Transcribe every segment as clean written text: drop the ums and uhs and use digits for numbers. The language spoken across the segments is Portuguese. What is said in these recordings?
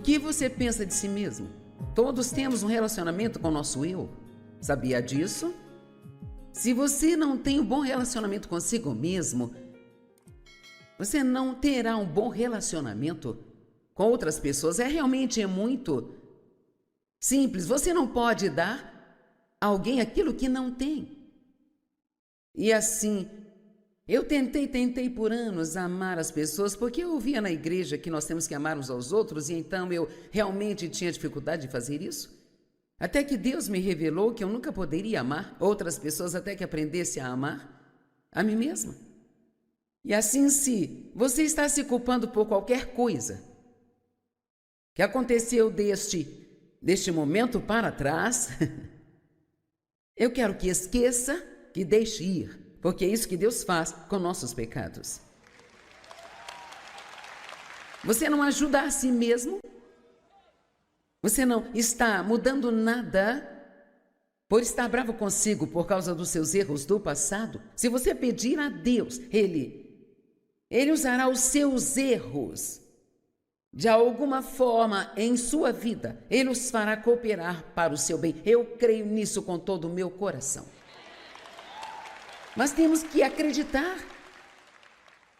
que você pensa de si mesmo? Todos temos um relacionamento com o nosso eu. Sabia disso? Se você não tem um bom relacionamento consigo mesmo, você não terá um bom relacionamento com outras pessoas. Realmente é muito simples. Você não pode dar a alguém aquilo que não tem. E assim, eu tentei por anos amar as pessoas, porque eu ouvia na igreja que nós temos que amar uns aos outros, e então eu realmente tinha dificuldade de fazer isso. Até que Deus me revelou que eu nunca poderia amar outras pessoas até que aprendesse a amar a mim mesma. E assim, se você está se culpando por qualquer coisa que aconteceu deste momento para trás, eu quero que esqueça, que deixe ir, porque é isso que Deus faz com nossos pecados. Você não ajuda a si mesmo, você não está mudando nada por estar bravo consigo por causa dos seus erros do passado. Se você pedir a Deus, Ele usará os seus erros de alguma forma em sua vida. Ele os fará cooperar para o seu bem. Eu creio nisso com todo o meu coração. Mas temos que acreditar.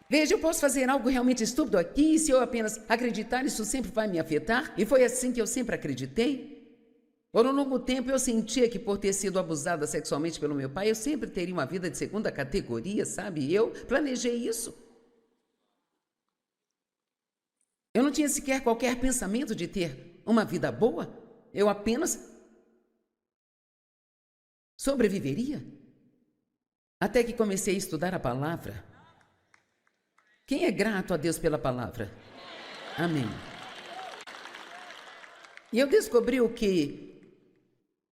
Veja, eu posso fazer algo realmente estúpido aqui, e se eu apenas acreditar, isso sempre vai me afetar. E foi assim que eu sempre acreditei. Por um longo tempo eu sentia que por ter sido abusada sexualmente pelo meu pai, eu sempre teria uma vida de segunda categoria, sabe? Eu planejei isso. Eu não tinha sequer qualquer pensamento de ter uma vida boa. Eu apenas sobreviveria. Até que comecei a estudar a palavra. Quem é grato a Deus pela palavra? Amém. E eu descobri o que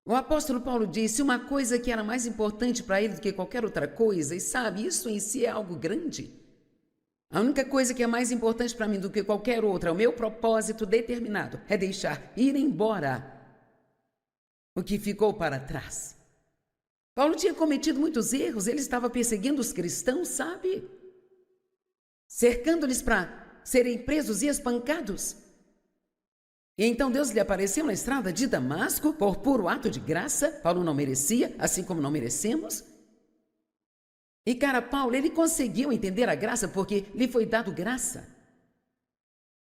o apóstolo Paulo disse, uma coisa que era mais importante para ele do que qualquer outra coisa, e sabe, isso em si é algo grande. A única coisa que é mais importante para mim do que qualquer outra, o meu propósito determinado, é deixar ir embora o que ficou para trás. Paulo tinha cometido muitos erros, ele estava perseguindo os cristãos, sabe? Cercando-lhes para serem presos e espancados. E então Deus lhe apareceu na estrada de Damasco, por puro ato de graça. Paulo não merecia, assim como não merecemos. E cara, Paulo, ele conseguiu entender a graça porque lhe foi dado graça.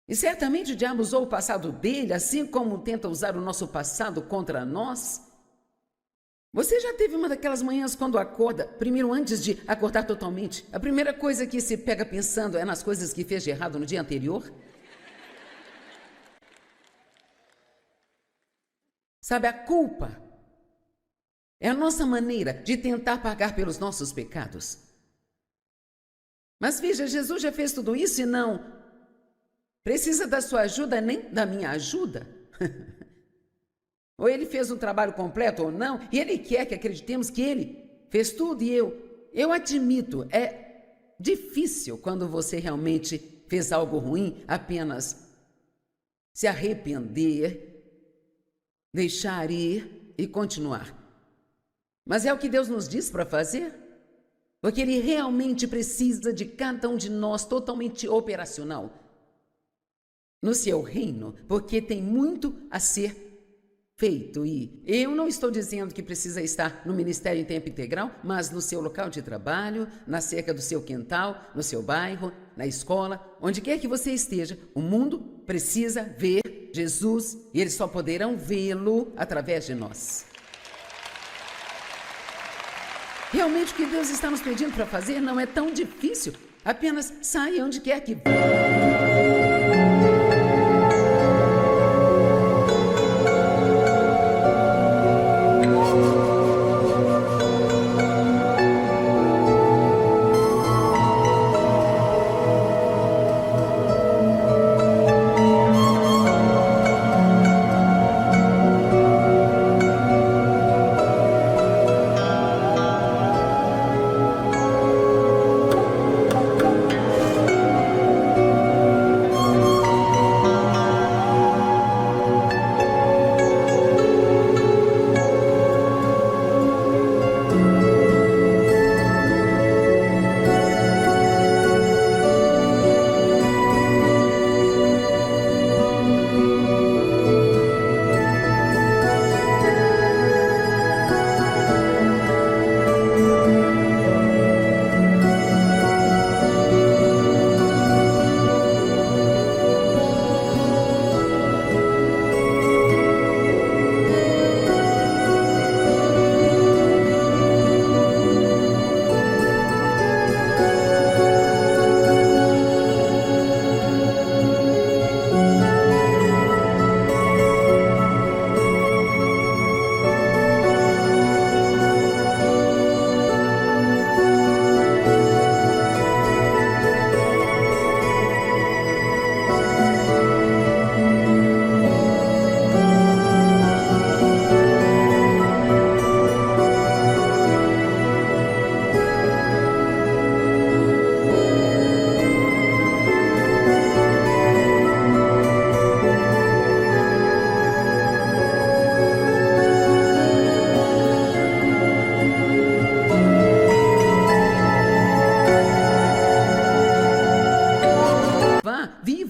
E certamente o diabo usou o passado dele, assim como tenta usar o nosso passado contra nós. Você já teve uma daquelas manhãs quando acorda, primeiro antes de acordar totalmente, a primeira coisa que se pega pensando é nas coisas que fez de errado no dia anterior? Sabe, a culpa é a nossa maneira de tentar pagar pelos nossos pecados. Mas veja, Jesus já fez tudo isso e não precisa da sua ajuda nem da minha ajuda. Ou ele fez um trabalho completo ou não, e ele quer que acreditemos que ele fez tudo. E eu admito, é difícil quando você realmente fez algo ruim, apenas se arrepender, deixar ir e continuar. Mas é o que Deus nos diz para fazer, porque Ele realmente precisa de cada um de nós totalmente operacional no seu reino, porque tem muito a ser feito. E eu não estou dizendo que precisa estar no ministério em tempo integral, mas no seu local de trabalho, na cerca do seu quintal, no seu bairro, na escola, onde quer que você esteja, o mundo precisa ver Jesus e eles só poderão vê-lo através de nós. Realmente o que Deus está nos pedindo para fazer não é tão difícil, apenas saia onde quer que vá.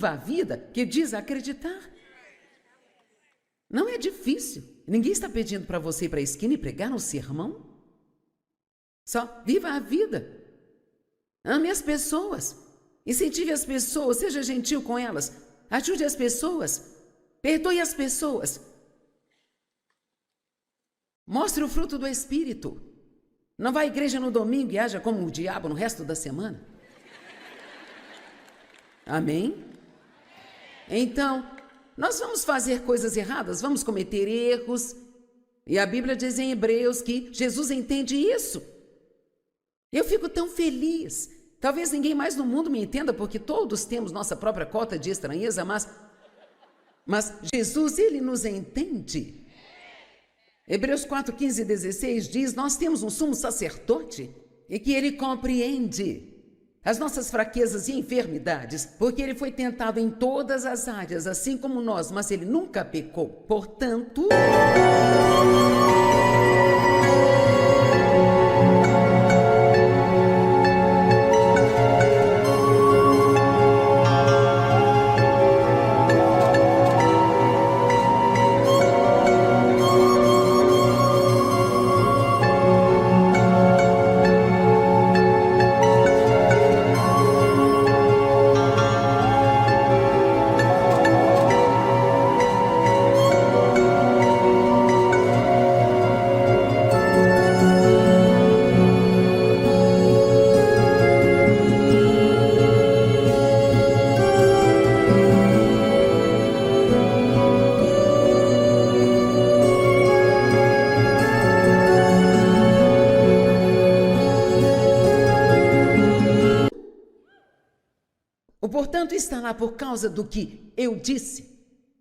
viva a vida que diz acreditar. Não é difícil. Ninguém está pedindo para você ir para a esquina e pregar um sermão. Só viva a vida. Ame as pessoas. Incentive as pessoas. Seja gentil com elas. Ajude as pessoas. Perdoe as pessoas. Mostre o fruto do Espírito. Não vá à igreja no domingo e haja como o diabo no resto da semana. Amém? Então, nós vamos fazer coisas erradas, vamos cometer erros. E a Bíblia diz em Hebreus que Jesus entende isso. Eu fico tão feliz. Talvez ninguém mais no mundo me entenda, porque todos temos nossa própria cota de estranheza, mas Jesus, ele nos entende. Hebreus 4, 15 e 16 diz, nós temos um sumo sacerdote e que ele compreende as nossas fraquezas e enfermidades, porque ele foi tentado em todas as áreas, assim como nós, mas ele nunca pecou. Portanto, está lá por causa do que eu disse.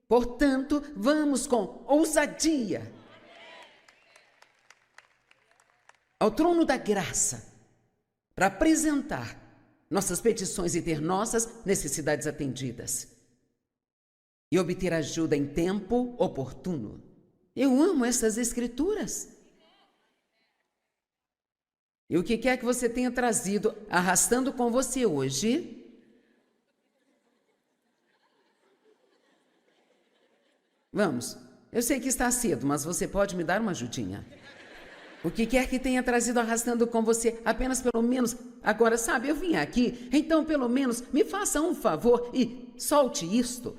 Portanto, vamos com ousadia ao trono da graça para apresentar nossas petições e ter nossas necessidades atendidas e obter ajuda em tempo oportuno. Eu amo essas escrituras. E o que quer que você tenha trazido, arrastando com você hoje, vamos, eu sei que está cedo, mas você pode me dar uma ajudinha. O que quer que tenha trazido arrastando com você, apenas pelo menos, agora sabe, eu vim aqui, então pelo menos me faça um favor e solte isto.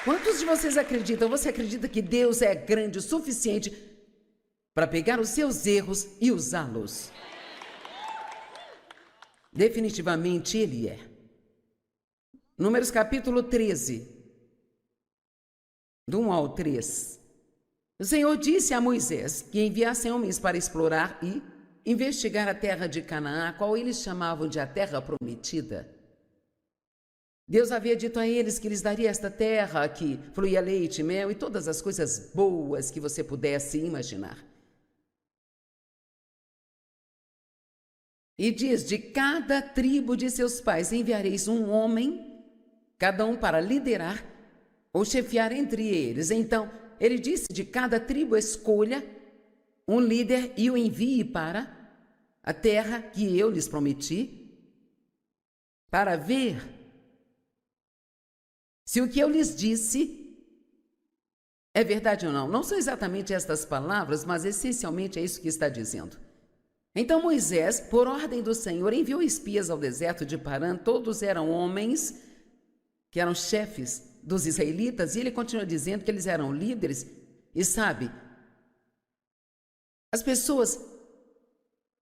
Quantos de vocês acreditam? Você acredita que Deus é grande o suficiente para pegar os seus erros e usá-los? Definitivamente Ele é. Números capítulo 13, do 1 ao 3. O Senhor disse a Moisés que enviassem homens para explorar e investigar a terra de Canaã, a qual eles chamavam de a terra prometida. Deus havia dito a eles que lhes daria esta terra que fluía leite e mel e todas as coisas boas que você pudesse imaginar. E diz, de cada tribo de seus pais enviareis um homem, cada um para liderar ou chefiar entre eles. Então, ele disse, de cada tribo escolha um líder e o envie para a terra que eu lhes prometi, para ver se o que eu lhes disse é verdade ou não. Não são exatamente estas palavras, mas essencialmente é isso que está dizendo. Então Moisés, por ordem do Senhor, enviou espias ao deserto de Parã. Todos eram homens que eram chefes dos israelitas, e ele continua dizendo que eles eram líderes. E sabe, as pessoas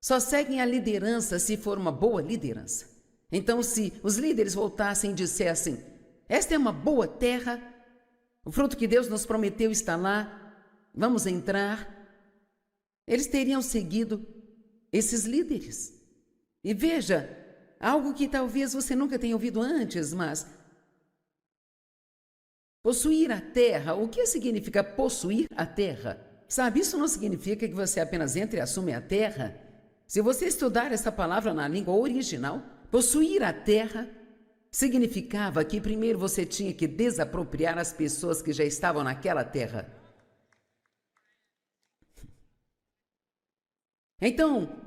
só seguem a liderança se for uma boa liderança. Então, se os líderes voltassem e dissessem, esta é uma boa terra, o fruto que Deus nos prometeu está lá, vamos entrar, eles teriam seguido esses líderes. E veja, algo que talvez você nunca tenha ouvido antes, mas possuir a terra, o que significa possuir a terra? Sabe, isso não significa que você apenas entre e assume a terra. Se você estudar essa palavra na língua original, possuir a terra significava que primeiro você tinha que desapropriar as pessoas que já estavam naquela terra. Então,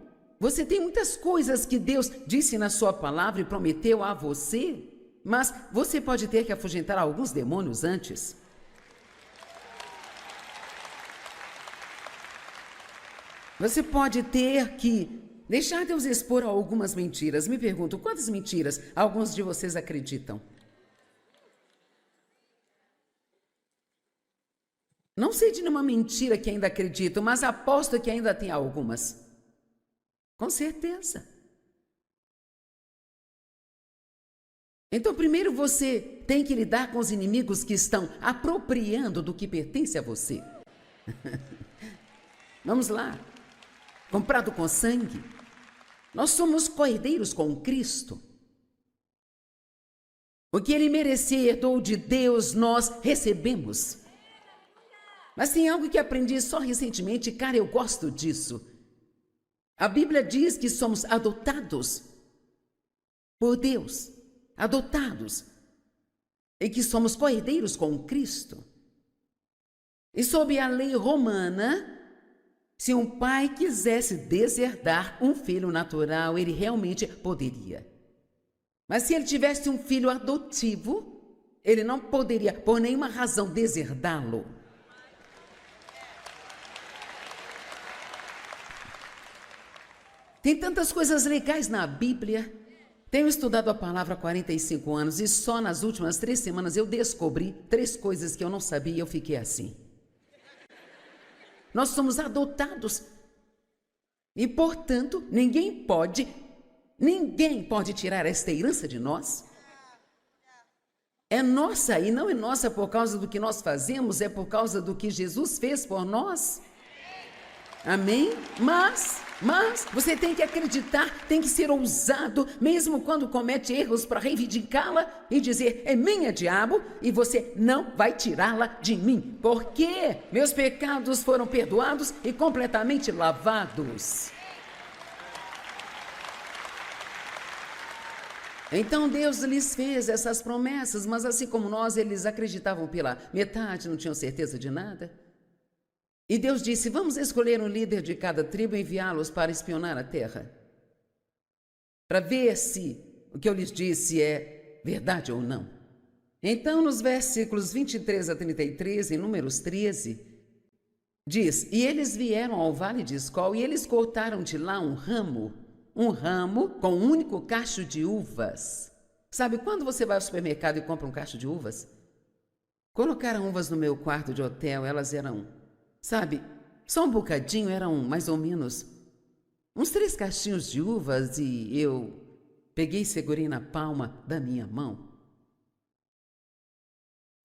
Você tem muitas coisas que Deus disse na sua palavra e prometeu a você, mas você pode ter que afugentar alguns demônios antes. Você pode ter que deixar Deus expor algumas mentiras. Me pergunto, quantas mentiras alguns de vocês acreditam? Não sei de nenhuma mentira que ainda acredito, mas aposto que ainda tem algumas. Com certeza. Então, primeiro você tem que lidar com os inimigos que estão apropriando do que pertence a você. Vamos lá. Comprado com sangue. Nós somos coerdeiros com Cristo. O que Ele merecia e herdou de Deus, nós recebemos. Mas tem algo que aprendi só recentemente, cara, eu gosto disso. A Bíblia diz que somos adotados por Deus, adotados, e que somos coerdeiros com Cristo. E sob a lei romana, se um pai quisesse deserdar um filho natural, ele realmente poderia. Mas se ele tivesse um filho adotivo, ele não poderia, por nenhuma razão, deserdá-lo. Tem tantas coisas legais na Bíblia. Tenho estudado a palavra há 45 anos e só nas últimas 3 semanas eu descobri 3 coisas que eu não sabia e eu fiquei assim. Nós somos adotados e, portanto, ninguém pode tirar esta herança de nós. É nossa e não é nossa por causa do que nós fazemos, é por causa do que Jesus fez por nós. Amém? Mas você tem que acreditar, tem que ser ousado, mesmo quando comete erros, para reivindicá-la e dizer, é minha, diabo, e você não vai tirá-la de mim, porque meus pecados foram perdoados e completamente lavados. Então Deus lhes fez essas promessas, mas assim como nós, eles acreditavam pela metade, não tinham certeza de nada. E Deus disse, vamos escolher um líder de cada tribo e enviá-los para espionar a terra, para ver se o que eu lhes disse é verdade ou não. Então, nos versículos 23 a 33, em Números 13, diz, e eles vieram ao vale de Escol e eles cortaram de lá um ramo com um único cacho de uvas. Sabe, quando você vai ao supermercado e compra um cacho de uvas? Colocaram uvas no meu quarto de hotel, elas eram... Sabe, só um bocadinho, eram mais ou menos uns 3 cachinhos de uvas e eu peguei e segurei na palma da minha mão.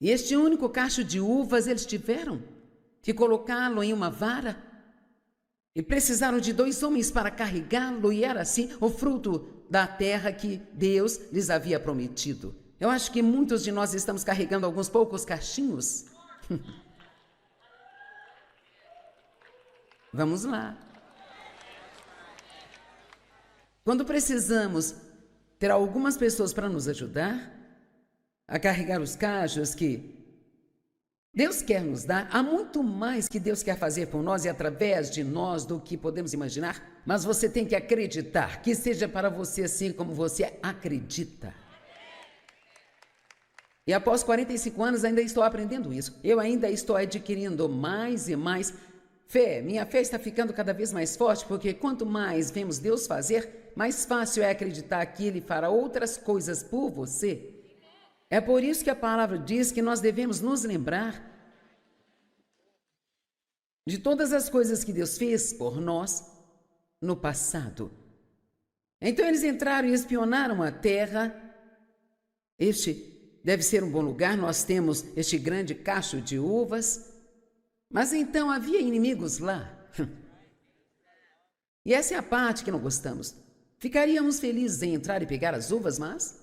E este único cacho de uvas eles tiveram que colocá-lo em uma vara e precisaram de 2 homens para carregá-lo e era assim o fruto da terra que Deus lhes havia prometido. Eu acho que muitos de nós estamos carregando alguns poucos cachinhos. Vamos lá. Quando precisamos ter algumas pessoas para nos ajudar a carregar os cachos que Deus quer nos dar, há muito mais que Deus quer fazer por nós e através de nós do que podemos imaginar, mas você tem que acreditar que seja para você assim como você acredita. E após 45 anos ainda estou aprendendo isso. Eu ainda estou adquirindo mais e mais fé. Minha fé está ficando cada vez mais forte, porque quanto mais vemos Deus fazer, mais fácil é acreditar que Ele fará outras coisas por você. É por isso que a palavra diz que nós devemos nos lembrar de todas as coisas que Deus fez por nós no passado. Então eles entraram e espionaram a terra. Este deve ser um bom lugar, nós temos este grande cacho de uvas. Mas então havia inimigos lá. E essa é a parte que não gostamos. Ficaríamos felizes em entrar e pegar as uvas, mas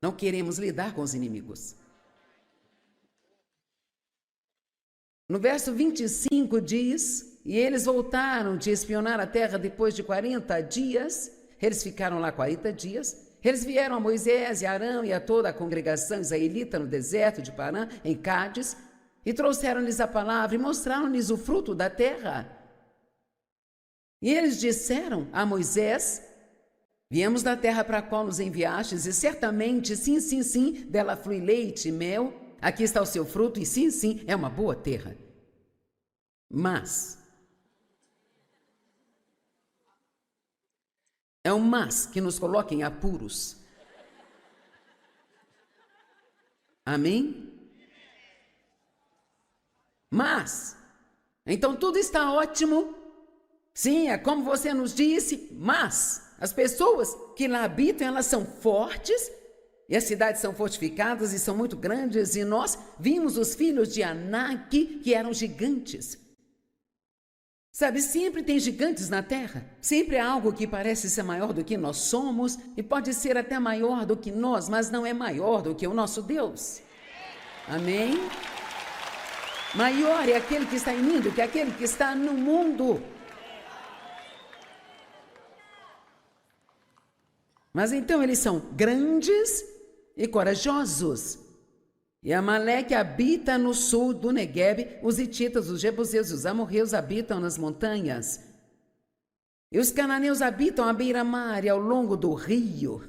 não queremos lidar com os inimigos. No verso 25 diz, e eles voltaram de espionar a terra depois de 40 dias. Eles ficaram lá 40 dias. Eles vieram a Moisés e Arão e a toda a congregação israelita no deserto de Parã, em Cádiz, e trouxeram-lhes a palavra e mostraram-lhes o fruto da terra. E eles disseram a Moisés: viemos da terra para a qual nos enviastes, e certamente, sim, sim, sim, dela flui leite e mel, aqui está o seu fruto, e sim, sim, é uma boa terra. Mas, é um mas que nos coloca em apuros. Amém? Mas, então tudo está ótimo. Sim, é como você nos disse, mas as pessoas que lá habitam, elas são fortes, e as cidades são fortificadas e são muito grandes, e nós vimos os filhos de Anak, que eram gigantes. Sabe, sempre tem gigantes na terra, sempre há algo que parece ser maior do que nós somos, e pode ser até maior do que nós, mas não é maior do que o nosso Deus. Amém? Maior é aquele que está em mim do que aquele que está no mundo. Mas então eles são grandes e corajosos. E Amaleque habita no sul do Neguebe, os hititas, os jebuseus e os amorreus habitam nas montanhas. E os cananeus habitam à beira-mar e ao longo do rio.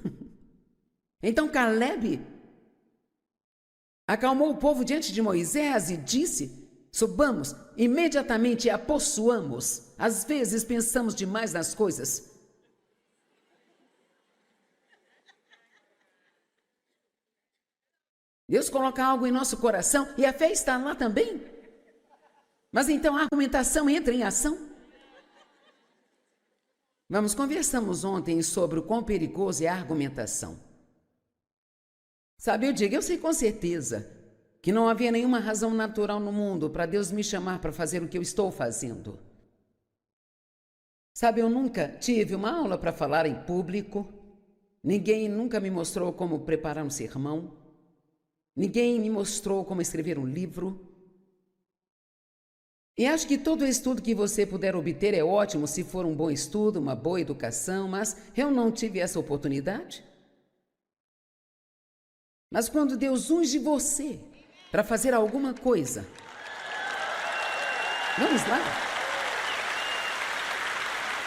Então Calebe acalmou o povo diante de Moisés e disse: subamos imediatamente e a possuamos. Às vezes pensamos demais nas coisas. Deus coloca algo em nosso coração e a fé está lá também. Mas então a argumentação entra em ação. Conversamos ontem sobre o quão perigoso é a argumentação. Sabe, eu sei com certeza que não havia nenhuma razão natural no mundo para Deus me chamar para fazer o que eu estou fazendo. Sabe, eu nunca tive uma aula para falar em público. Ninguém nunca me mostrou como preparar um sermão. Ninguém me mostrou como escrever um livro. E acho que todo estudo que você puder obter é ótimo se for um bom estudo, uma boa educação, mas eu não tive essa oportunidade. Mas quando Deus unge você para fazer alguma coisa, vamos lá.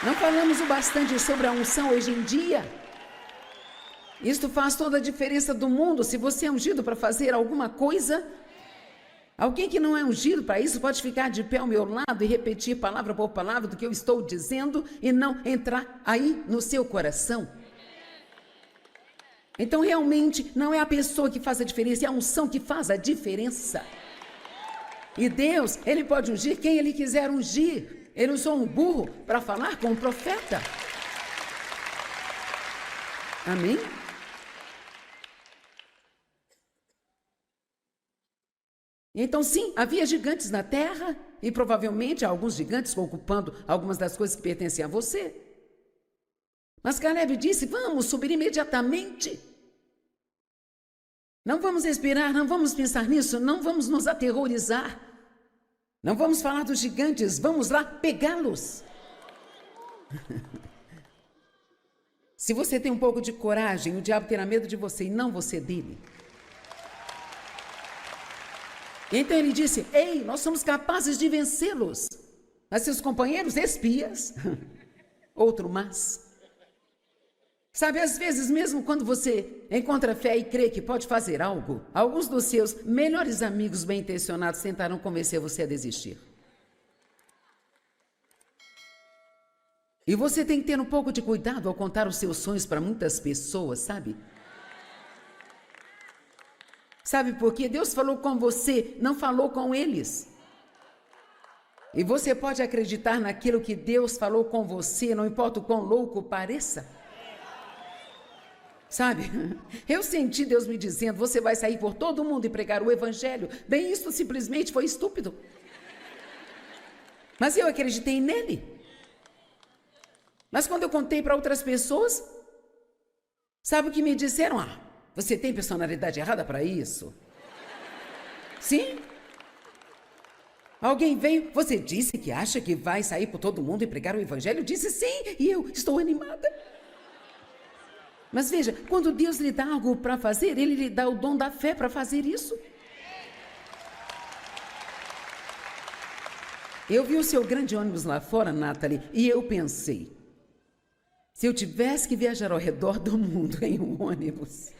Não falamos o bastante sobre a unção hoje em dia. Isto faz toda a diferença do mundo. Se você é ungido para fazer alguma coisa, alguém que não é ungido para isso pode ficar de pé ao meu lado e repetir palavra por palavra do que eu estou dizendo e não entrar aí no seu coração. Então, realmente, não é a pessoa que faz a diferença, é a unção que faz a diferença. E Deus, Ele pode ungir quem Ele quiser ungir. Ele usou um burro para falar com um profeta. Amém? Então, sim, havia gigantes na terra e provavelmente alguns gigantes ocupando algumas das coisas que pertencem a você. Mas Calebe disse: vamos subir imediatamente. Não vamos esperar, não vamos pensar nisso, não vamos nos aterrorizar. Não vamos falar dos gigantes, vamos lá pegá-los. Se você tem um pouco de coragem, o diabo terá medo de você e não você dele. Então ele disse: ei, nós somos capazes de vencê-los. Mas seus companheiros, espias. Outro mas. Sabe, às vezes, mesmo quando você encontra fé e crê que pode fazer algo, alguns dos seus melhores amigos bem-intencionados tentarão convencer você a desistir. E você tem que ter um pouco de cuidado ao contar os seus sonhos para muitas pessoas, sabe? Sabe por quê? Deus falou com você, não falou com eles. E você pode acreditar naquilo que Deus falou com você, não importa o quão louco pareça. Sabe, eu senti Deus me dizendo: você vai sair por todo mundo e pregar o evangelho. Bem, isso simplesmente foi estúpido. Mas eu acreditei nele. Mas quando eu contei para outras pessoas, sabe o que me disseram? Ah, você tem personalidade errada para isso. Sim. Alguém veio, você disse que acha que vai sair por todo mundo e pregar o evangelho? Eu disse sim, e eu estou animada. Mas veja, quando Deus lhe dá algo para fazer, Ele lhe dá o dom da fé para fazer isso. Eu vi o seu grande ônibus lá fora, Natalie, e eu pensei, se eu tivesse que viajar ao redor do mundo em um ônibus.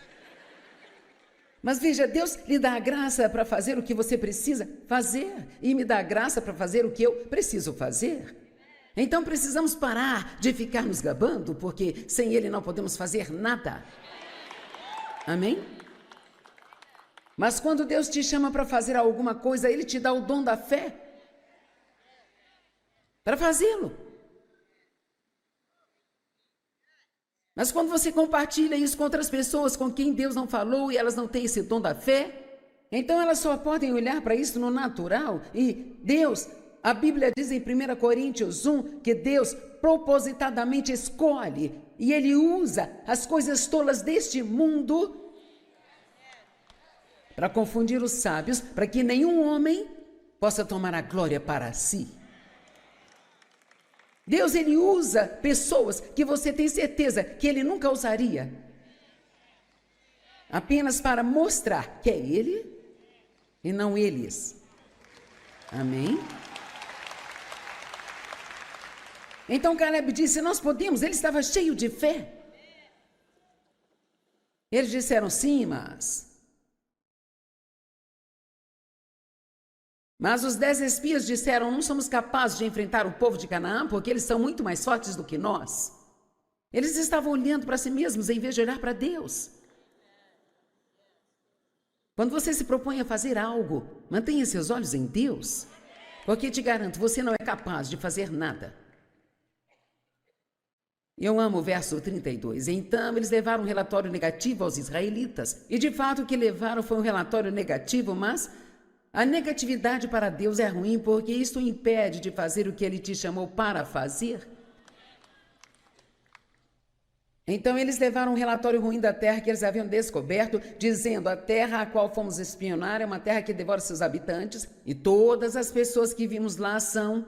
Mas veja, Deus lhe dá a graça para fazer o que você precisa fazer e me dá a graça para fazer o que eu preciso fazer. Então precisamos parar de ficar nos gabando, porque sem Ele não podemos fazer nada. Amém? Mas quando Deus te chama para fazer alguma coisa, Ele te dá o dom da fé para fazê-lo. Mas quando você compartilha isso com outras pessoas com quem Deus não falou e elas não têm esse dom da fé, então elas só podem olhar para isso no natural. E Deus, a Bíblia diz em 1 Coríntios 1 que Deus propositadamente escolhe e Ele usa as coisas tolas deste mundo para confundir os sábios, para que nenhum homem possa tomar a glória para si. Deus, Ele usa pessoas que você tem certeza que Ele nunca usaria, apenas para mostrar que é Ele e não eles. Amém? Então Caleb disse, nós podemos, ele estava cheio de fé. Eles disseram, sim, Mas os 10 espias disseram, não somos capazes de enfrentar o povo de Canaã, porque eles são muito mais fortes do que nós. Eles estavam olhando para si mesmos em vez de olhar para Deus. Quando você se propõe a fazer algo, mantenha seus olhos em Deus, porque te garanto, você não é capaz de fazer nada. Eu amo o verso 32. Então, eles levaram um relatório negativo aos israelitas. E, de fato, o que levaram foi um relatório negativo, mas a negatividade para Deus é ruim, porque isso o impede de fazer o que Ele te chamou para fazer. Então, eles levaram um relatório ruim da terra que eles haviam descoberto, dizendo, a terra a qual fomos espionar é uma terra que devora seus habitantes, e todas as pessoas que vimos lá são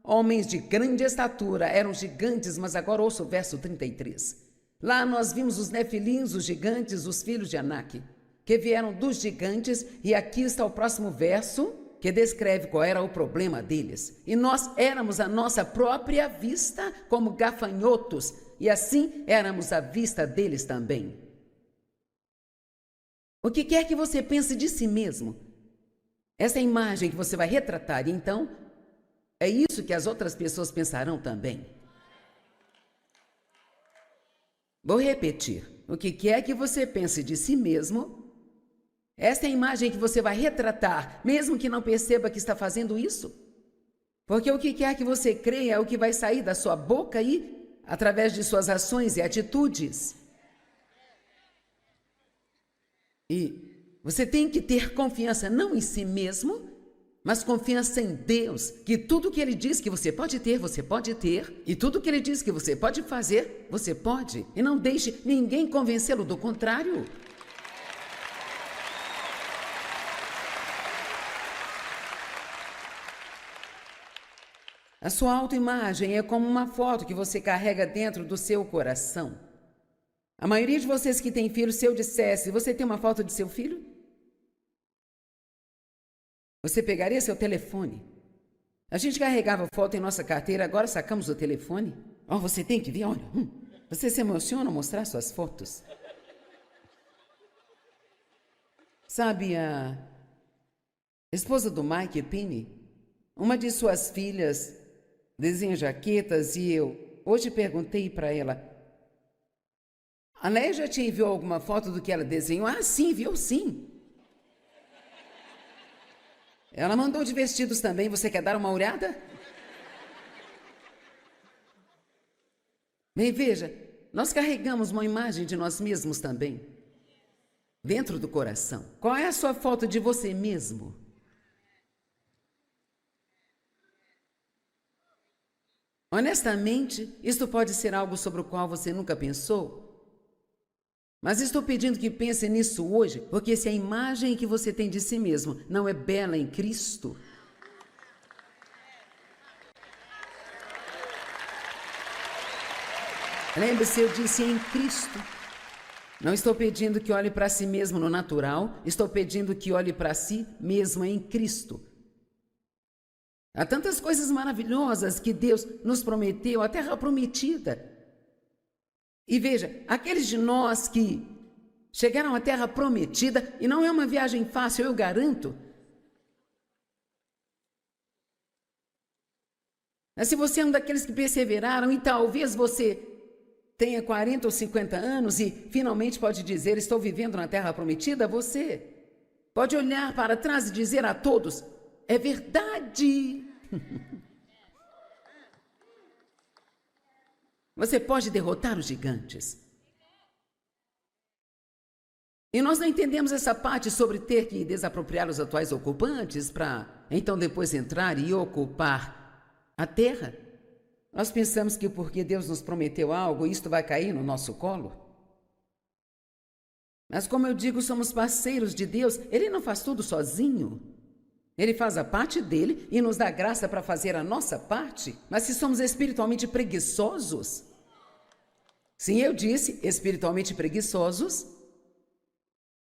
homens de grande estatura, eram gigantes, mas agora ouça o verso 33. Lá nós vimos os nefilins, os gigantes, os filhos de Anak, que vieram dos gigantes, e aqui está o próximo verso, que descreve qual era o problema deles. E nós éramos à nossa própria vista como gafanhotos, e assim éramos à vista deles também. O que quer que você pense de si mesmo, essa imagem que você vai retratar, então, é isso que as outras pessoas pensarão também. Vou repetir. O que quer que você pense de si mesmo, esta é a imagem que você vai retratar, mesmo que não perceba que está fazendo isso. Porque o que quer que você creia é o que vai sair da sua boca e através de suas ações e atitudes. E você tem que ter confiança não em si mesmo, mas confiança em Deus, que tudo que Ele diz que você pode ter, e tudo que Ele diz que você pode fazer, você pode. E não deixe ninguém convencê-lo do contrário. A sua autoimagem é como uma foto que você carrega dentro do seu coração. A maioria de vocês que têm filho, se eu dissesse, você tem uma foto de seu filho? Você pegaria seu telefone. A gente carregava foto em nossa carteira, agora sacamos o telefone. Oh, você tem que ver, olha. Você se emociona ao mostrar suas fotos. Sabe, a esposa do Mike Penny, uma de suas filhas desenha jaquetas e eu hoje perguntei para ela, a Leia já te enviou alguma foto do que ela desenhou? Ah, sim, viu sim. Ela mandou de vestidos também, você quer dar uma olhada? Bem, veja, nós carregamos uma imagem de nós mesmos também, dentro do coração. Qual é a sua foto de você mesmo? Honestamente, isto pode ser algo sobre o qual você nunca pensou. Mas estou pedindo que pense nisso hoje, porque se a imagem que você tem de si mesmo não é bela em Cristo, lembre-se, eu disse em Cristo. Não estou pedindo que olhe para si mesmo no natural, estou pedindo que olhe para si mesmo em Cristo. Há tantas coisas maravilhosas que Deus nos prometeu, a terra prometida. E veja, aqueles de nós que chegaram à terra prometida, e não é uma viagem fácil, eu garanto. Mas se você é um daqueles que perseveraram e talvez você tenha 40 ou 50 anos e finalmente pode dizer, estou vivendo na terra prometida, você pode olhar para trás e dizer a todos, é verdade. Você pode derrotar os gigantes. E nós não entendemos essa parte sobre ter que desapropriar os atuais ocupantes para então depois entrar e ocupar a terra. Nós pensamos que porque Deus nos prometeu algo, isto vai cair no nosso colo. Mas como eu digo, somos parceiros de Deus. Ele não faz tudo sozinho. Ele faz a parte dele e nos dá graça para fazer a nossa parte. Mas se somos espiritualmente preguiçosos, sim, eu disse espiritualmente preguiçosos,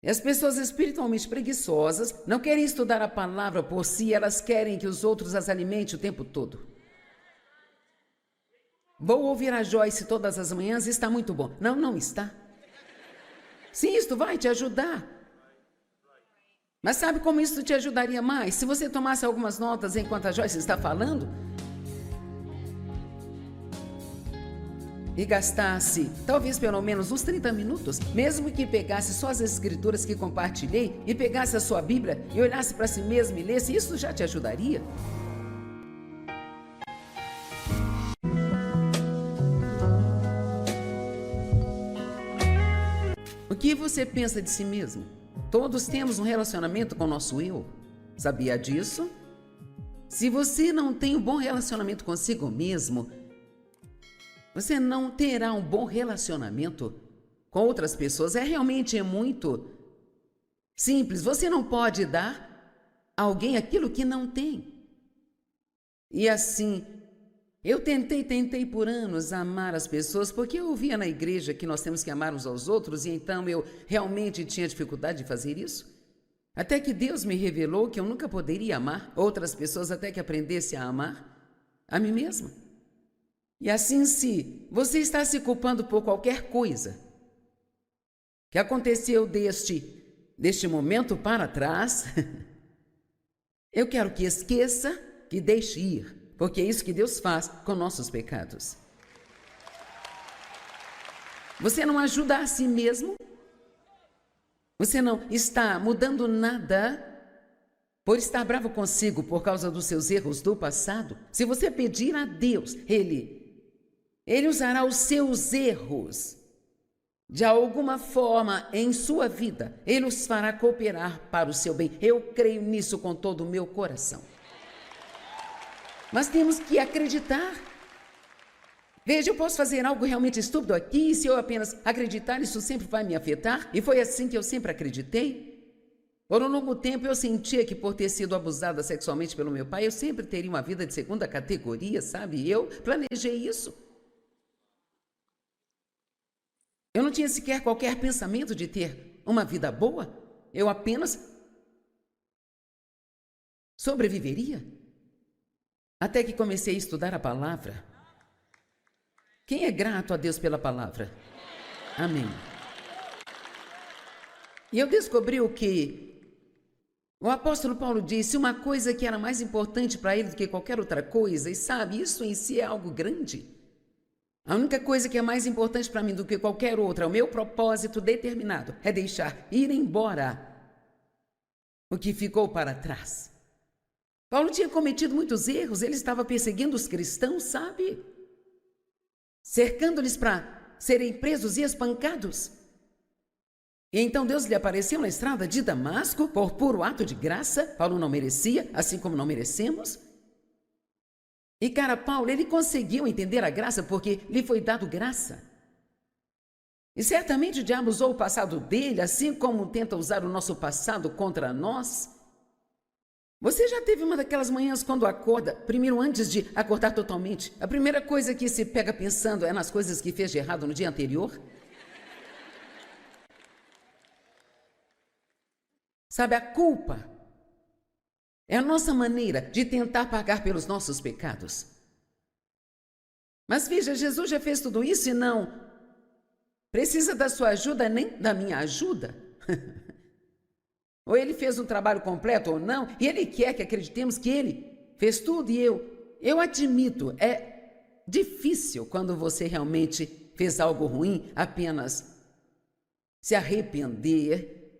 e as pessoas espiritualmente preguiçosas não querem estudar a palavra por si, elas querem que os outros as alimentem o tempo todo. Vou ouvir a Joyce todas as manhãs e está muito bom. Não, não está. Sim, isto vai te ajudar. Mas sabe como isso te ajudaria mais? Se você tomasse algumas notas enquanto a Joyce está falando e gastasse talvez pelo menos uns 30 minutos, mesmo que pegasse só as escrituras que compartilhei e pegasse a sua Bíblia e olhasse para si mesmo e lesse, isso já te ajudaria. O que você pensa de si mesmo? Todos temos um relacionamento com o nosso eu. Sabia disso? Se você não tem um bom relacionamento consigo mesmo, você não terá um bom relacionamento com outras pessoas. É muito simples. Você não pode dar a alguém aquilo que não tem. E assim, eu tentei por anos amar as pessoas, porque eu ouvia na igreja que nós temos que amar uns aos outros, e então eu realmente tinha dificuldade de fazer isso. Até que Deus me revelou que eu nunca poderia amar outras pessoas até que aprendesse a amar a mim mesma. E assim, se você está se culpando por qualquer coisa que aconteceu deste momento para trás, eu quero que esqueça, que deixe ir, porque é isso que Deus faz com nossos pecados. Você não ajuda a si mesmo, você não está mudando nada por estar bravo consigo por causa dos seus erros do passado. Se você pedir a Deus, Ele usará os seus erros de alguma forma em sua vida. Ele os fará cooperar para o seu bem. Eu creio nisso com todo o meu coração. Mas temos que acreditar. Veja, eu posso fazer algo realmente estúpido aqui, e se eu apenas acreditar, isso sempre vai me afetar. E foi assim que eu sempre acreditei. Por um longo tempo eu sentia que por ter sido abusada sexualmente pelo meu pai, eu sempre teria uma vida de segunda categoria, sabe? Eu planejei isso. Eu não tinha sequer qualquer pensamento de ter uma vida boa. Eu apenas sobreviveria. Até que comecei a estudar a palavra. Quem é grato a Deus pela palavra? Amém. E eu descobri o que o apóstolo Paulo disse, uma coisa que era mais importante para ele do que qualquer outra coisa. E sabe, isso em si é algo grande. A única coisa que é mais importante para mim do que qualquer outra, o meu propósito determinado, é deixar ir embora o que ficou para trás. Paulo tinha cometido muitos erros, ele estava perseguindo os cristãos, sabe? Cercando-lhes para serem presos e espancados. E então Deus lhe apareceu na estrada de Damasco, por puro ato de graça. Paulo não merecia, assim como não merecemos. E cara, Paulo, ele conseguiu entender a graça porque lhe foi dado graça. E certamente o diabo usou o passado dele, assim como tenta usar o nosso passado contra nós. Você já teve uma daquelas manhãs quando acorda, primeiro antes de acordar totalmente, a primeira coisa que se pega pensando é nas coisas que fez de errado no dia anterior? Sabe, a culpa É a nossa maneira de tentar pagar pelos nossos pecados. Mas veja, Jesus já fez tudo isso e não precisa da sua ajuda nem da minha ajuda. Ou ele fez um trabalho completo ou não, e ele quer que acreditemos que ele fez tudo. E eu admito, é difícil quando você realmente fez algo ruim, apenas se arrepender,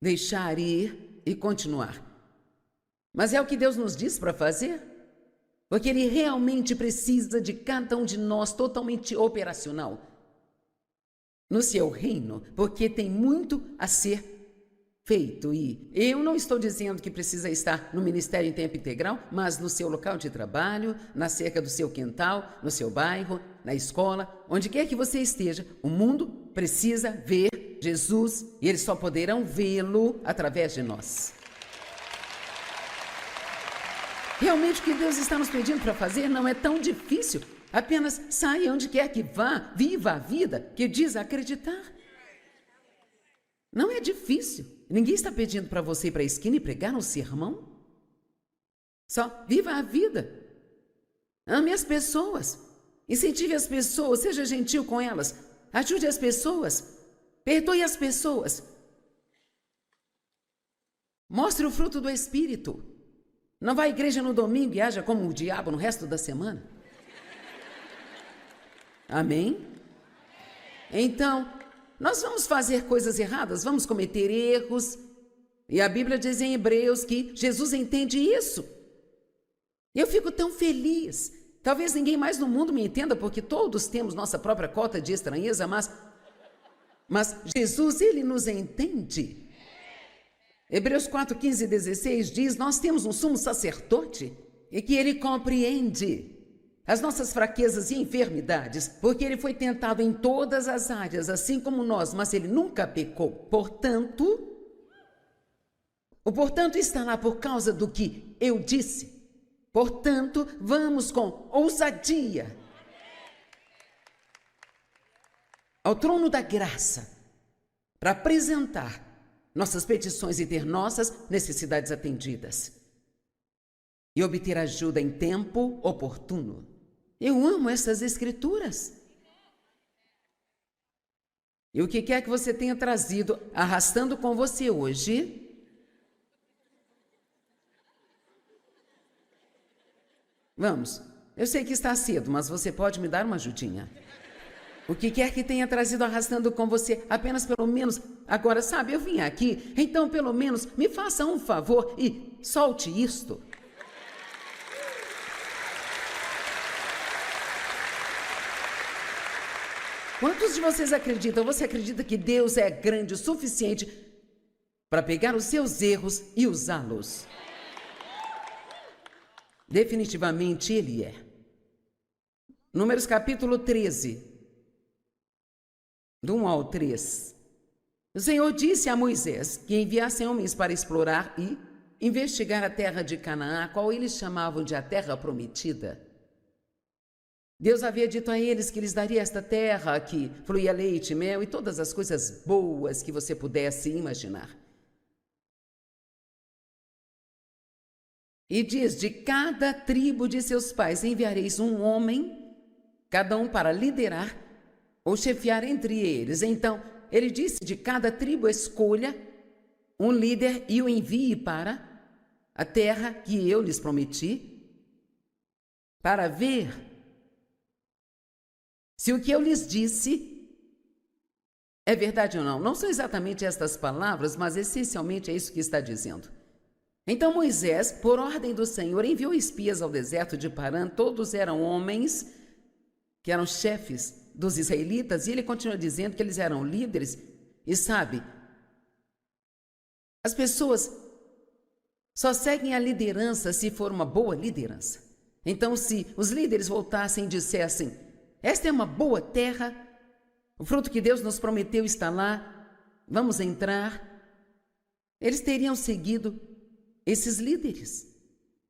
deixar ir e continuar. Mas é o que Deus nos diz para fazer, porque Ele realmente precisa de cada um de nós totalmente operacional no seu reino, porque tem muito a ser feito. E eu não estou dizendo que precisa estar no ministério em tempo integral, mas no seu local de trabalho, na cerca do seu quintal, no seu bairro, na escola, onde quer que você esteja, o mundo precisa ver Jesus e eles só poderão vê-lo através de nós. Realmente o que Deus está nos pedindo para fazer não é tão difícil. Apenas saia onde quer que vá, viva a vida que diz acreditar. Não é difícil. Ninguém está pedindo para você ir para a esquina e pregar um sermão. Só viva a vida. Ame as pessoas. Incentive as pessoas, seja gentil com elas. Ajude as pessoas. Perdoe as pessoas. Mostre o fruto do Espírito. Não vá à igreja no domingo e haja como o diabo no resto da semana. Amém? Então, nós vamos fazer coisas erradas, vamos cometer erros. E a Bíblia diz em Hebreus que Jesus entende isso. Eu fico tão feliz. Talvez ninguém mais no mundo me entenda, porque todos temos nossa própria cota de estranheza, mas Jesus, Ele nos entende. Hebreus 4, 15 e 16 diz, nós temos um sumo sacerdote e que Ele compreende as nossas fraquezas e enfermidades, porque Ele foi tentado em todas as áreas, assim como nós, mas Ele nunca pecou. Portanto, o portanto está lá por causa do que eu disse. Portanto, vamos com ousadia ao trono da graça para apresentar nossas petições e ter nossas necessidades atendidas e obter ajuda em tempo oportuno. Eu amo essas escrituras. E o que quer que você tenha trazido, arrastando com você hoje, vamos, eu sei que está cedo, mas você pode me dar uma ajudinha. O que quer que tenha trazido arrastando com você, apenas pelo menos, agora sabe, eu vim aqui, então pelo menos me faça um favor e solte isto. Quantos de vocês acreditam? Você acredita que Deus é grande o suficiente para pegar os seus erros e usá-los? Definitivamente Ele é. Números capítulo 13. Do 1 ao 3. O Senhor disse a Moisés que enviassem homens para explorar e investigar a terra de Canaã, a qual eles chamavam de a terra prometida. Deus havia dito a eles que lhes daria esta terra que fluía leite, mel e todas as coisas boas que você pudesse imaginar. E diz, de cada tribo de seus pais enviareis um homem, cada um para liderar ou chefiar entre eles. Então, ele disse, de cada tribo escolha um líder e o envie para a terra que eu lhes prometi, para ver se o que eu lhes disse é verdade ou não. Não são exatamente estas palavras, mas essencialmente é isso que está dizendo. Então Moisés, por ordem do Senhor, enviou espias ao deserto de Parã. Todos eram homens que eram chefes dos israelitas, e ele continua dizendo que eles eram líderes. E sabe, as pessoas só seguem a liderança se for uma boa liderança. Então, se os líderes voltassem e dissessem, esta é uma boa terra, o fruto que Deus nos prometeu está lá, vamos entrar, eles teriam seguido esses líderes.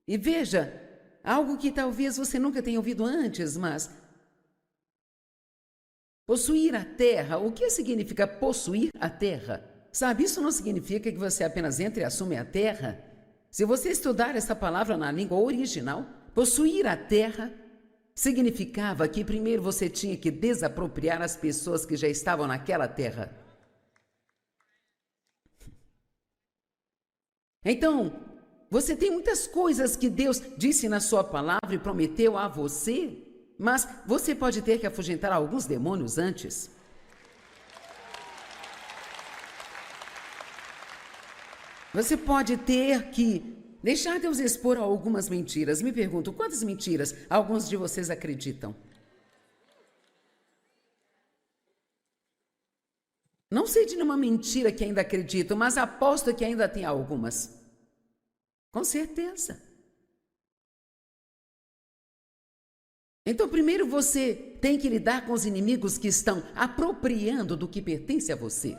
E veja, algo que talvez você nunca tenha ouvido antes, mas possuir a terra, o que significa possuir a terra? Sabe, isso não significa que você apenas entre e assume a terra. Se você estudar essa palavra na língua original, possuir a terra significava que primeiro você tinha que desapropriar as pessoas que já estavam naquela terra. Então, você tem muitas coisas que Deus disse na sua palavra e prometeu a você, mas você pode ter que afugentar alguns demônios antes. Você pode ter que deixar Deus expor algumas mentiras. Me pergunto, quantas mentiras alguns de vocês acreditam? Não sei de nenhuma mentira que ainda acredito, mas aposto que ainda tem algumas. Com certeza. Então, primeiro você tem que lidar com os inimigos que estão apropriando do que pertence a você.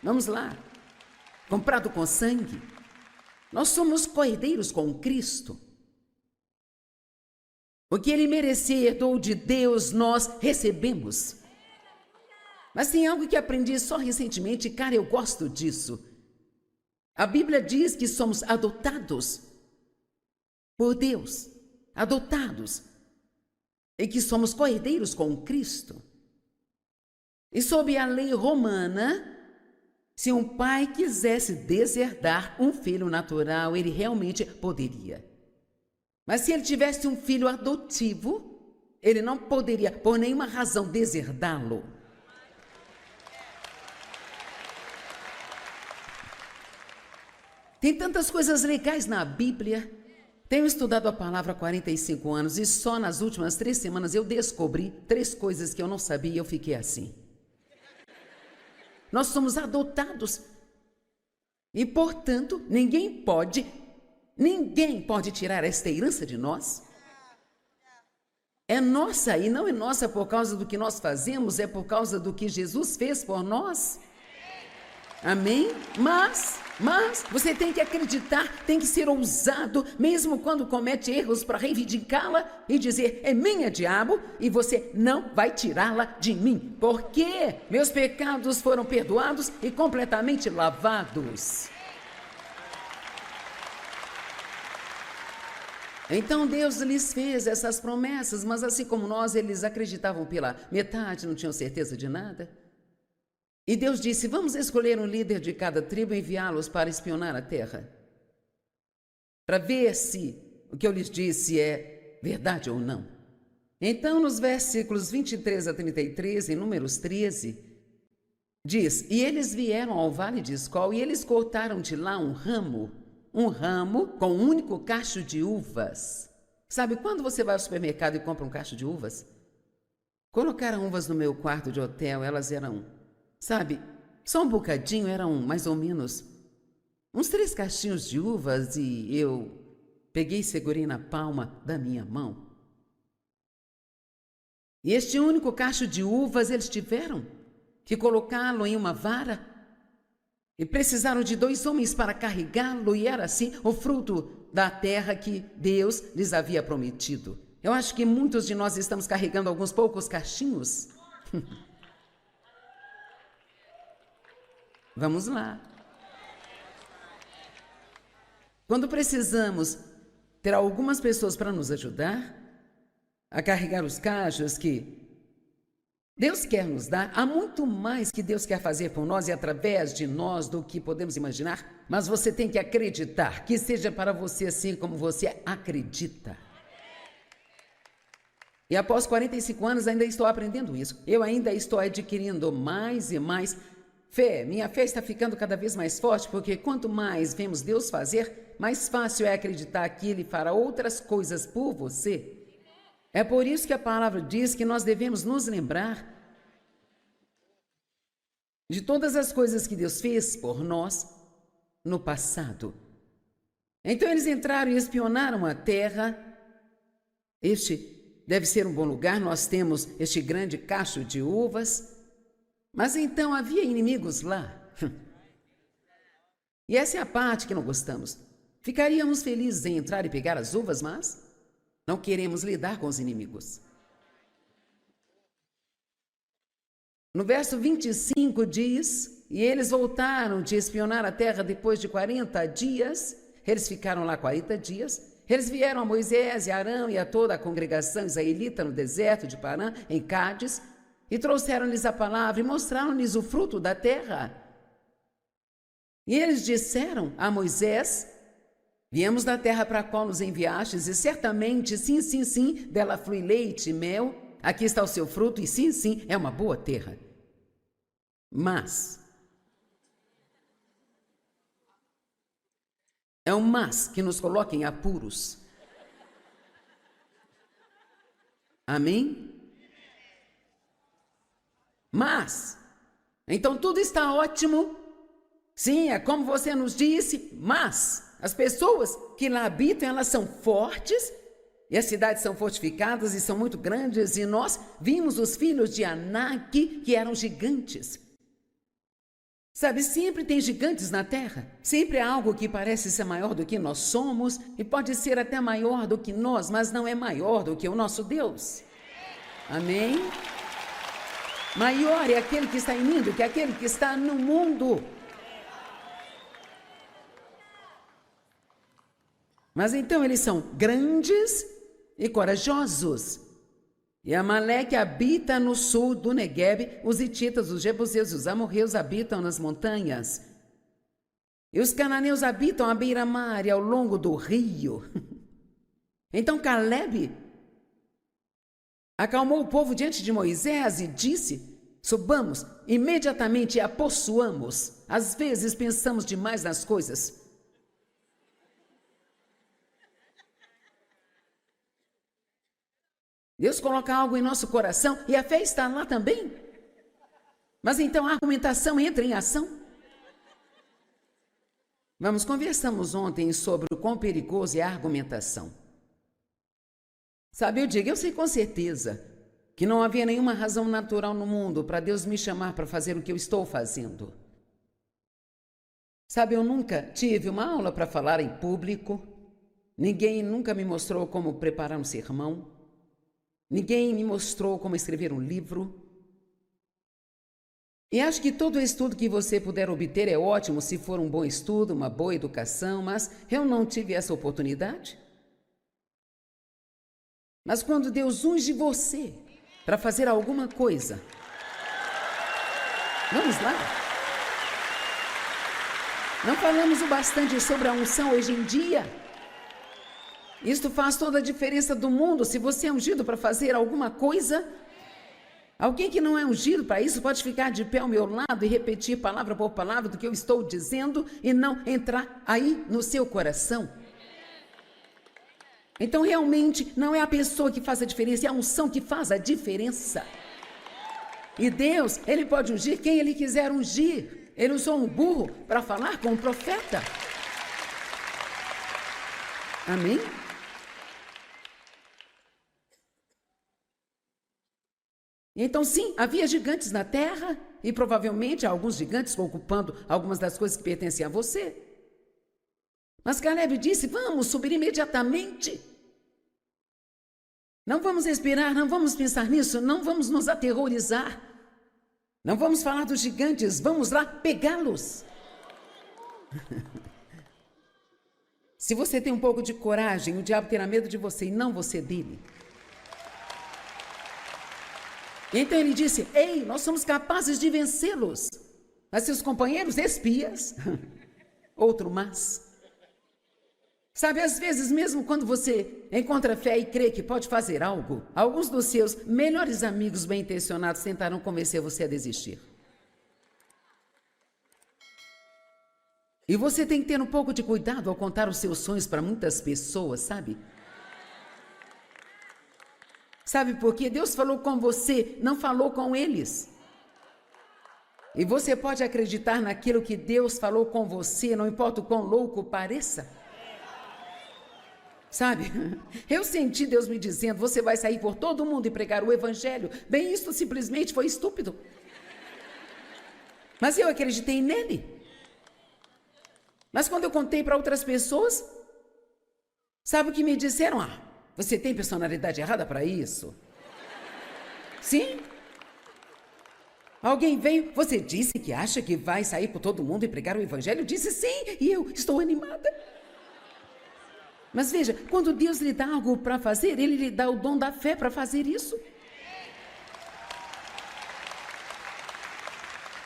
Vamos lá. Comprado com sangue. Nós somos co-herdeiros com Cristo. O que Ele merecia e herdou de Deus, nós recebemos. Mas tem algo que aprendi só recentemente, cara, eu gosto disso. A Bíblia diz que somos adotados por Deus, adotados, e que somos co-herdeiros com Cristo. E sob a lei romana, se um pai quisesse deserdar um filho natural, ele realmente poderia. Mas se ele tivesse um filho adotivo, ele não poderia, por nenhuma razão, deserdá-lo. Tem tantas coisas legais na Bíblia. Tenho estudado a palavra há 45 anos e só nas últimas 3 semanas eu descobri 3 coisas que eu não sabia e eu fiquei assim. Nós somos adotados e, portanto, ninguém pode tirar esta herança de nós. É nossa e não é nossa por causa do que nós fazemos, é por causa do que Jesus fez por nós. Amém? Mas você tem que acreditar, tem que ser ousado, mesmo quando comete erros, para reivindicá-la e dizer, é minha, diabo, e você não vai tirá-la de mim, porque meus pecados foram perdoados e completamente lavados. Então Deus lhes fez essas promessas, mas assim como nós, eles acreditavam pela metade, não tinham certeza de nada. E Deus disse, vamos escolher um líder de cada tribo e enviá-los para espionar a terra, para ver se o que eu lhes disse é verdade ou não. Então, nos versículos 23 a 33, em Números 13, diz, e eles vieram ao vale de Escol e eles cortaram de lá um ramo com um único cacho de uvas. Sabe, quando você vai ao supermercado e compra um cacho de uvas? Colocaram uvas no meu quarto de hotel, elas eram... Sabe, só um bocadinho, eram mais ou menos uns 3 cachinhos de uvas e eu peguei e segurei na palma da minha mão. E este único cacho de uvas eles tiveram que colocá-lo em uma vara e precisaram de 2 homens para carregá-lo e era assim o fruto da terra que Deus lhes havia prometido. Eu acho que muitos de nós estamos carregando alguns poucos cachinhos. Vamos lá. Quando precisamos ter algumas pessoas para nos ajudar a carregar os cachos que Deus quer nos dar, há muito mais que Deus quer fazer por nós e através de nós do que podemos imaginar, mas você tem que acreditar, que seja para você assim como você acredita. E após 45 anos ainda estou aprendendo isso. Eu ainda estou adquirindo mais e mais fé. Minha fé está ficando cada vez mais forte, porque quanto mais vemos Deus fazer, mais fácil é acreditar que Ele fará outras coisas por você. É por isso que a palavra diz que nós devemos nos lembrar de todas as coisas que Deus fez por nós no passado. Então eles entraram e espionaram a terra. Este deve ser um bom lugar, nós temos este grande cacho de uvas. Mas então havia inimigos lá. E essa é a parte que não gostamos. Ficaríamos felizes em entrar e pegar as uvas, mas não queremos lidar com os inimigos. No verso 25 diz, e eles voltaram de espionar a terra depois de 40 dias. Eles ficaram lá 40 dias. Eles vieram a Moisés e Arão e a toda a congregação israelita no deserto de Parã, em Cádiz, e trouxeram-lhes a palavra e mostraram-lhes o fruto da terra. E eles disseram a Moisés: viemos da terra para a qual nos enviastes, e certamente, sim, sim, sim, dela flui leite e mel. Aqui está o seu fruto, e sim, sim, é uma boa terra. Mas é um mas que nos coloca em apuros. Amém? Mas, então tudo está ótimo. Sim, é como você nos disse, mas as pessoas que lá habitam, elas são fortes, e as cidades são fortificadas e são muito grandes, e nós vimos os filhos de Anak, que eram gigantes. Sabe, sempre tem gigantes na terra, sempre há algo que parece ser maior do que nós somos, e pode ser até maior do que nós, mas não é maior do que o nosso Deus. Amém? Maior é aquele que está em mim do que aquele que está no mundo. Mas então eles são grandes e corajosos. E Amaleque habita no sul do Neguebe, os hititas, os jebuseus e os amorreus habitam nas montanhas. E os cananeus habitam à beira-mar e ao longo do rio. Então Calebe acalmou o povo diante de Moisés e disse: subamos imediatamente e a possuamos. Às vezes pensamos demais nas coisas. Deus coloca algo em nosso coração e a fé está lá também. Mas então a argumentação entra em ação. Conversamos ontem sobre o quão perigoso é a argumentação. Sabe, eu sei com certeza que não havia nenhuma razão natural no mundo para Deus me chamar para fazer o que eu estou fazendo. Sabe, eu nunca tive uma aula para falar em público. Ninguém nunca me mostrou como preparar um sermão. Ninguém me mostrou como escrever um livro. E acho que todo estudo que você puder obter é ótimo se for um bom estudo, uma boa educação, mas eu não tive essa oportunidade. Mas quando Deus unge você para fazer alguma coisa, vamos lá. Não falamos o bastante sobre a unção hoje em dia. Isto faz toda a diferença do mundo. Se você é ungido para fazer alguma coisa, alguém que não é ungido para isso pode ficar de pé ao meu lado e repetir palavra por palavra do que eu estou dizendo e não entrar aí no seu coração. Então, realmente, não é a pessoa que faz a diferença, é a unção que faz a diferença. E Deus, Ele pode ungir quem Ele quiser ungir. Ele usou um burro para falar com um profeta. Amém? Então, sim, havia gigantes na terra e provavelmente alguns gigantes ocupando algumas das coisas que pertenciam a você. Mas Calebe disse: vamos subir imediatamente. Não vamos respirar, não vamos pensar nisso, não vamos nos aterrorizar. Não vamos falar dos gigantes, vamos lá pegá-los. Se você tem um pouco de coragem, o diabo terá medo de você e não você dele. Então ele disse: ei, nós somos capazes de vencê-los. Mas seus companheiros espias, outro mas. Sabe, às vezes mesmo quando você encontra fé e crê que pode fazer algo, alguns dos seus melhores amigos bem-intencionados tentarão convencer você a desistir. E você tem que ter um pouco de cuidado ao contar os seus sonhos para muitas pessoas, sabe? Sabe por quê? Deus falou com você, não falou com eles. E você pode acreditar naquilo que Deus falou com você, não importa o quão louco pareça. Sabe, eu senti Deus me dizendo: você vai sair por todo mundo e pregar o evangelho. Bem, isso simplesmente foi estúpido. Mas eu acreditei nele. Mas quando eu contei para outras pessoas, sabe o que me disseram? Ah, você tem personalidade errada para isso. Sim. Alguém veio, você disse que acha que vai sair por todo mundo e pregar o evangelho? Eu disse sim, e eu estou animada. Mas veja, quando Deus lhe dá algo para fazer, Ele lhe dá o dom da fé para fazer isso.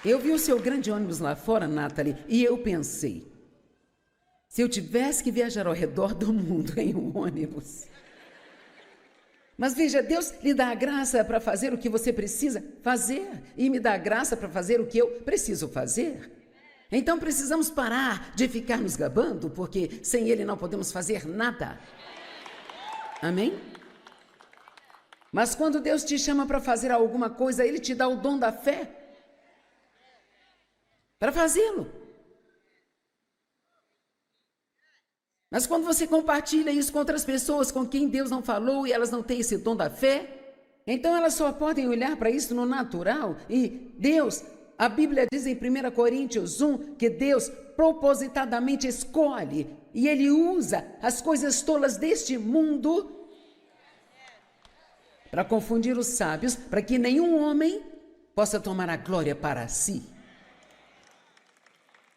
Eu vi o seu grande ônibus lá fora, Nathalie, e eu pensei, se eu tivesse que viajar ao redor do mundo em um ônibus. Mas veja, Deus lhe dá a graça para fazer o que você precisa fazer e me dá a graça para fazer o que eu preciso fazer. Então precisamos parar de ficar nos gabando, porque sem Ele não podemos fazer nada. Amém? Mas quando Deus te chama para fazer alguma coisa, Ele te dá o dom da fé para fazê-lo. Mas quando você compartilha isso com outras pessoas com quem Deus não falou e elas não têm esse dom da fé, então elas só podem olhar para isso no natural. E Deus, a Bíblia diz em 1 Coríntios 1 que Deus propositadamente escolhe e Ele usa as coisas tolas deste mundo para confundir os sábios, para que nenhum homem possa tomar a glória para si.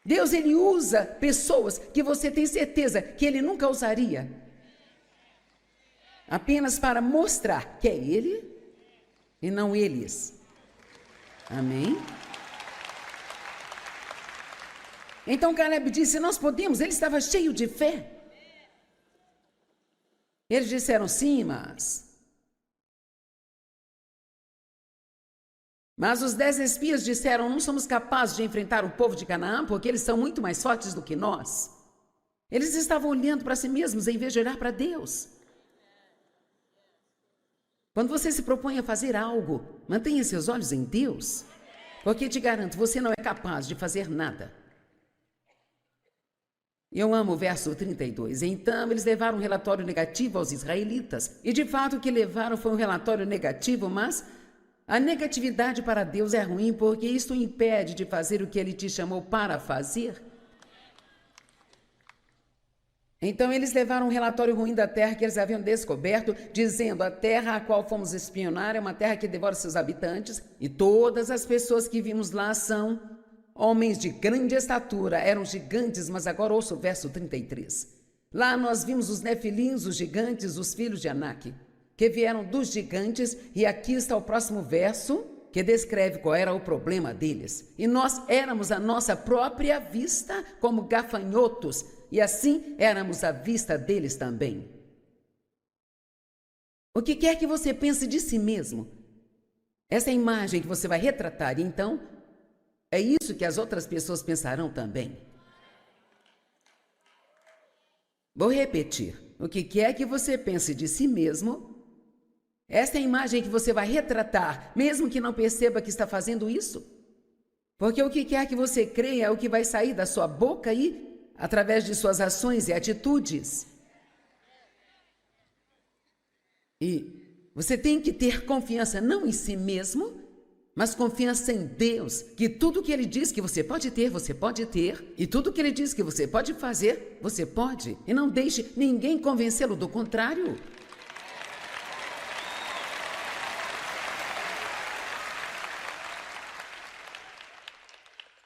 Deus, Ele usa pessoas que você tem certeza que Ele nunca usaria, apenas para mostrar que é Ele e não eles. Amém? Então Caleb disse, nós podemos, ele estava cheio de fé. Eles disseram sim, Mas os 10 espias disseram, não somos capazes de enfrentar o povo de Canaã, porque eles são muito mais fortes do que nós. Eles estavam olhando para si mesmos em vez de olhar para Deus. Quando você se propõe a fazer algo, mantenha seus olhos em Deus, porque te garanto, você não é capaz de fazer nada. Eu amo o verso 32. Então, eles levaram um relatório negativo aos israelitas. E de fato o que levaram foi um relatório negativo, mas a negatividade para Deus é ruim, porque isso impede de fazer o que Ele te chamou para fazer. Então eles levaram um relatório ruim da terra que eles haviam descoberto, dizendo, a terra a qual fomos espionar é uma terra que devora seus habitantes, e todas as pessoas que vimos lá são homens de grande estatura, eram gigantes, mas agora ouça o verso 33. Lá nós vimos os nefilins, os gigantes, os filhos de Anak, que vieram dos gigantes, e aqui está o próximo verso, que descreve qual era o problema deles. E nós éramos à nossa própria vista como gafanhotos, e assim éramos à vista deles também. O que quer que você pense de si mesmo, essa é a imagem que você vai retratar, e então é isso que as outras pessoas pensarão também. Vou repetir. O que quer que você pense de si mesmo, esta é a imagem que você vai retratar, mesmo que não perceba que está fazendo isso. Porque o que quer que você creia é o que vai sair da sua boca e através de suas ações e atitudes. E você tem que ter confiança não em si mesmo, mas confiança em Deus, que tudo que Ele diz que você pode ter, você pode ter, e tudo que Ele diz que você pode fazer, você pode, e não deixe ninguém convencê-lo do contrário.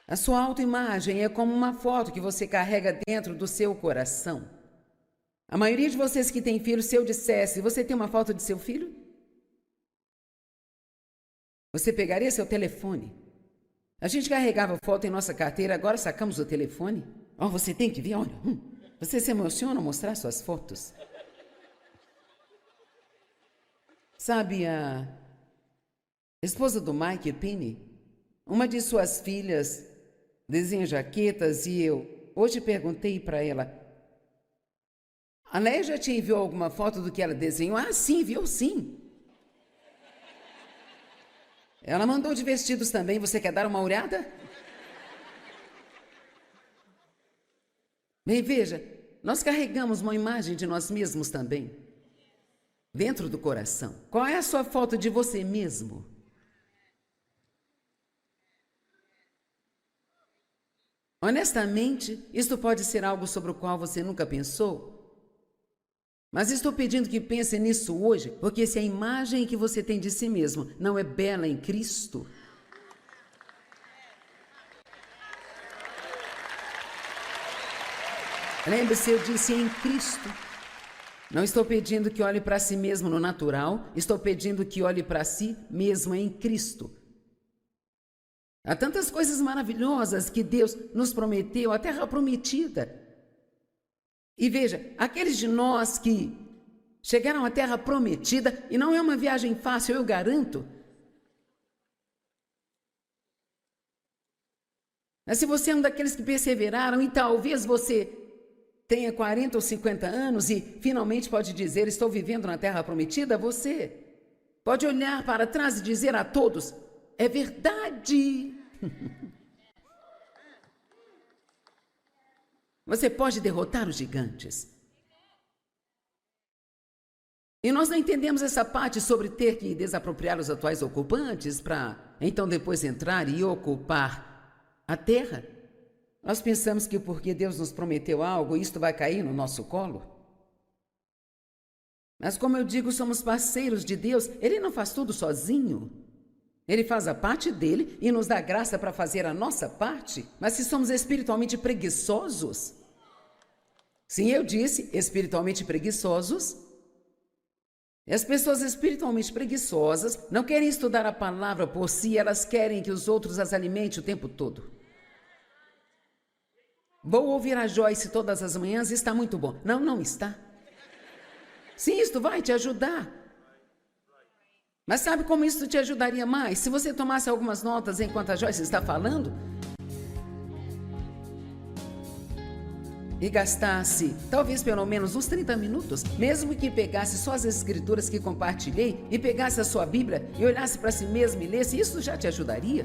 A sua autoimagem é como uma foto que você carrega dentro do seu coração. A maioria de vocês que têm filho, se eu dissesse, você tem uma foto de seu filho? Você pegaria seu telefone. A gente carregava foto em nossa carteira, agora sacamos o telefone. Oh, você tem que ver, olha. Você se emociona ao mostrar suas fotos. Sabe, a esposa do Mike Penny, uma de suas filhas desenha jaquetas e eu hoje perguntei para ela, a Leia já te enviou alguma foto do que ela desenhou? Ah, sim, viu sim. Ela mandou de vestidos também, você quer dar uma olhada? Bem, veja, nós carregamos uma imagem de nós mesmos também, dentro do coração. Qual é a sua foto de você mesmo? Honestamente, isto pode ser algo sobre o qual você nunca pensou. Mas estou pedindo que pense nisso hoje, porque se a imagem que você tem de si mesmo não é bela em Cristo, Lembre-se, eu disse em Cristo. Não estou pedindo que olhe para si mesmo no natural, estou pedindo que olhe para si mesmo em Cristo. Há tantas coisas maravilhosas que Deus nos prometeu, a terra prometida. E veja, aqueles de nós que chegaram à terra prometida, e não é uma viagem fácil, eu garanto. Mas se você é um daqueles que perseveraram e talvez você tenha 40 ou 50 anos e finalmente pode dizer, estou vivendo na terra prometida, você pode olhar para trás e dizer a todos, é verdade. Você pode derrotar os gigantes. E nós não entendemos essa parte sobre ter que desapropriar os atuais ocupantes para então depois entrar e ocupar a terra. Nós pensamos que porque Deus nos prometeu algo, isto vai cair no nosso colo. Mas como eu digo, somos parceiros de Deus. Ele não faz tudo sozinho. Ele faz a parte dele e nos dá graça para fazer a nossa parte. Mas se somos espiritualmente preguiçosos, sim, eu disse, espiritualmente preguiçosos, e as pessoas espiritualmente preguiçosas não querem estudar a palavra por si, elas querem que os outros as alimentem o tempo todo. Vou ouvir a Joyce todas as manhãs e está muito bom. Não, não está. Sim, isto vai te ajudar. Mas sabe como isso te ajudaria mais? Se você tomasse algumas notas enquanto a Joyce está falando e gastasse talvez pelo menos uns 30 minutos, mesmo que pegasse só as escrituras que compartilhei e pegasse a sua Bíblia e olhasse para si mesmo e lesse, isso já te ajudaria?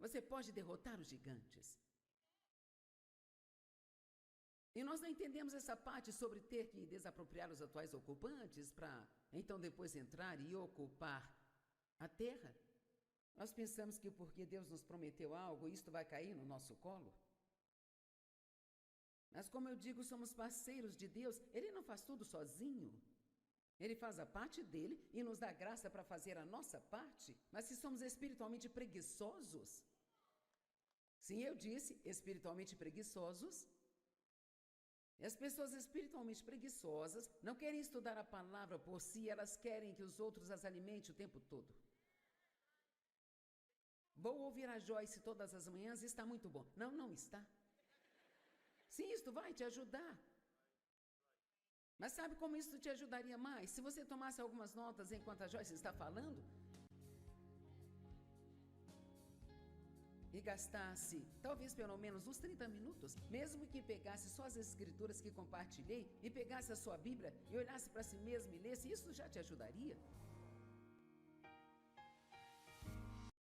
Você pode derrotar os gigantes. E nós não entendemos essa parte sobre ter que desapropriar os atuais ocupantes para então depois entrar e ocupar a terra. Nós pensamos que porque Deus nos prometeu algo, isto vai cair no nosso colo. Mas como eu digo, somos parceiros de Deus. Ele não faz tudo sozinho. Ele faz a parte dele e nos dá graça para fazer a nossa parte. Mas se somos espiritualmente preguiçosos, sim, eu disse, espiritualmente preguiçosos, e as pessoas espiritualmente preguiçosas não querem estudar a palavra por si, elas querem que os outros as alimentem o tempo todo. Vou ouvir a Joyce todas as manhãs, está muito bom. Não, não está. Sim, isto vai te ajudar. Mas sabe como isso te ajudaria mais? Se você tomasse algumas notas enquanto a Joyce está falando e gastasse talvez pelo menos uns 30 minutos, mesmo que pegasse só as escrituras que compartilhei e pegasse a sua Bíblia e olhasse para si mesmo e lesse, isso já te ajudaria?